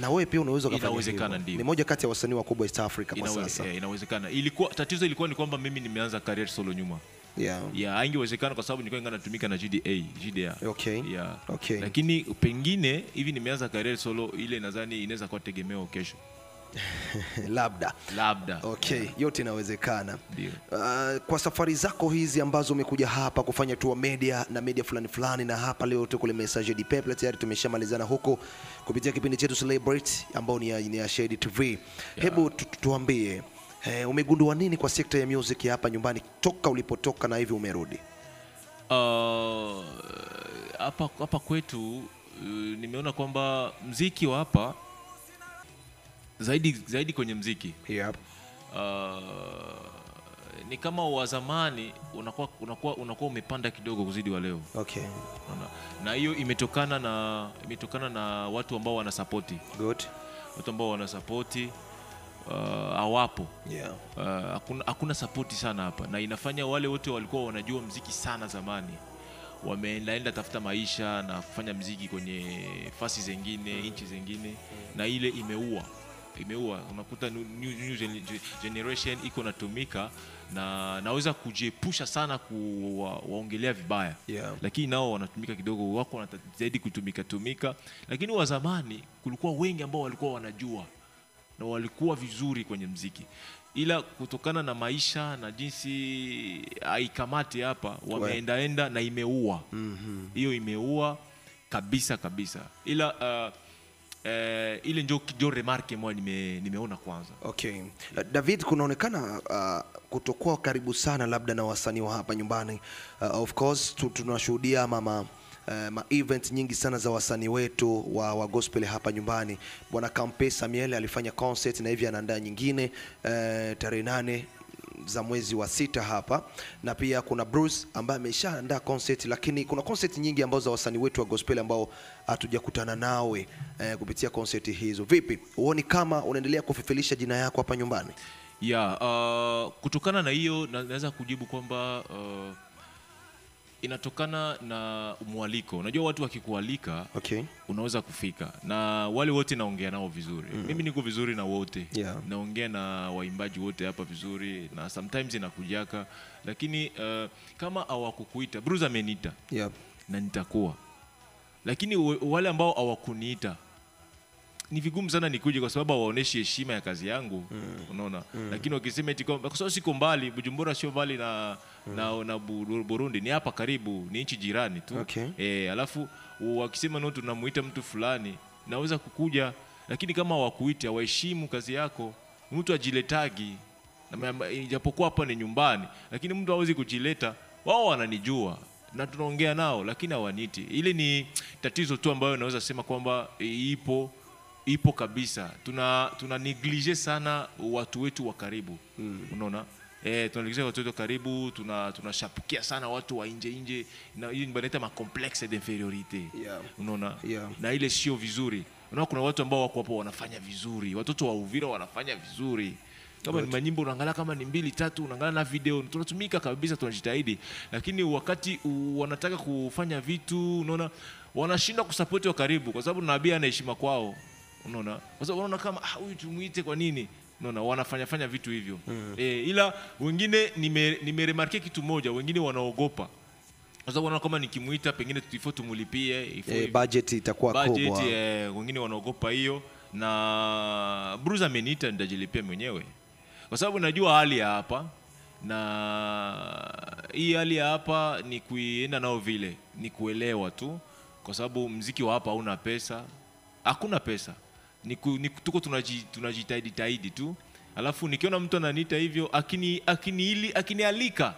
na wewe pia unaweza kufanya hivyo. Inawezekana, ndio. Ni moja kati ya wasanii wakubwa East Africa kwa sasa. Inawezekana. Tatizo ilikuwa ni kwamba mimi nimeanza career solo nyuma. Haingewezekana kwa sababu nilikuwa natumika na GDA. Okay. Okay. Lakini pengine hivi nimeanza career solo, ile nadhani inaweza kuwa tegemeo kesho. Labda. Okay, yote inawezekana. Kwa safari zako hizi ambazo umekuja hapa kufanya tour media na media fulani na hapa leo tuko le Message du Peuple, tayari tumeshamalizana huko kupitia kipindi chetu Celebrate ambao ni ya Shade TV. Hebu tuambie, umegundua nini kwa sekta ya music hapa nyumbani toka ulipotoka na hivi umerudi? Hapa kwetu nimeona kwamba mziki wa hapa zaidi kwenye mziki. Ni kama wa zamani unakuwa umepanda kidogo kuzidi wa leo. Okay. Na hiyo imetokana na watu ambao wanasupport. Good. Watu ambao wanasupport hawapo. Hakuna support sana hapa, na inafanya wale wote walikuwa wanajua mziki sana zamani wameenda tafuta maisha na kufanya mziki kwenye fasi zingine, nchi zingine, na ile imeua. Unakuta new generation iko natumika na naweza kujiepusha sana kuwaongelea vibaya. Lakini nao wanatumika kidogo, wako wanazidi kutumika. Lakini wa zamani kulikuwa wengi ambao walikuwa wanajua na walikuwa vizuri kwenye mziki, ila kutokana na maisha na jinsi haikamati hapa wameenda na imeua. Hiyo imeua kabisa. Ila ile ndio remarque moi nimeona kwanza. Okay. David, kunaonekana kutokuwa karibu sana labda na wasanii wa hapa nyumbani. Of course tunashuhudia ma event nyingi sana za wasanii wetu wa gospel hapa nyumbani. Bwana Kampe Samuel alifanya concert na hivi anaandaa nyingine tarehe 8 za mwezi wa 6 hapa, na pia kuna Bruce ambaye ameshaandaa concert, lakini kuna concert nyingi ambazo za wasanii wetu wa gospel ambao hatujakutana nawe kupitia concert hizo. Vipi, uone kama unaendelea kufifilisha jina yako hapa nyumbani? Kutokana na hiyo naweza kujibu kwamba inatokana na mwaliko. Unajua watu wakikualika, okay, unaweza kufika, na wale wote naongea nao vizuri. Mimi niko vizuri na wote. Naongea na waimbaji wote hapa vizuri, na sometimes inakujaka, lakini kama hawakukuita, Bruce ameniita, na nitakuwa. Lakini wale ambao hawakuniita ni vigumu sana nikuje, kwa sababu waoneshi heshima ya kazi yangu. Unaona? Lakini wakisema eti kwa sababu siko mbali, Bujumbura sio mbali na Burundi, ni hapa karibu, ni nchi jirani tu. Okay. Alafu wakisema no tunamuita mtu fulani, naweza kukuja, lakini kama hawakuita, waheshimu kazi yako. Mtu ajiletagi, japokuwa hapa ni nyumbani, lakini mtu hawezi kujileta. Wao wananijua na tunaongea nao, lakini hawaniti. Ile ni tatizo tu ambayo naweza sema kwamba ipo kabisa. Tuna neglige sana watu wetu wa karibu. Unaona? Tuna neglige watu wetu wa karibu, tunashapukia sana watu wa nje, na hiyo inaita ma complexe d'infériorité. Unaona? Na ile sio vizuri. Unaona kuna watu ambao wako hapo wanafanya vizuri. Watoto wa Uvira wanafanya vizuri. Kama ni manyimbo unaangalia, kama ni 2 3 unaangalia na video, tunatumika kabisa, tunajitahidi. Lakini wakati wanataka kufanya vitu, unaona, wanashindwa kusupport wa karibu, kwa sababu nabii ana heshima kwao. Unaona? Kwa sababu wanaona kama huyu tumuite kwa nini? Unaona, wanafanya vitu hivyo. Ila wengine nimeremarke kitu moja, wengine wanaogopa. Kwa sababu wanaona kama nikimuita pengine tutifo tumulipie, budget itakuwa kubwa. Wengine wanaogopa hiyo, na Bruce ameniita nitajilipia mwenyewe. Kwa sababu najua hali ya hapa, na hii hali ya hapa ni kuienda nao vile, ni kuelewa tu, kwa sababu mziki wa hapa hauna pesa. Hakuna pesa. Tuko tunajitahidi tu. Alafu nikiona mtu ananiita hivyo, akinialika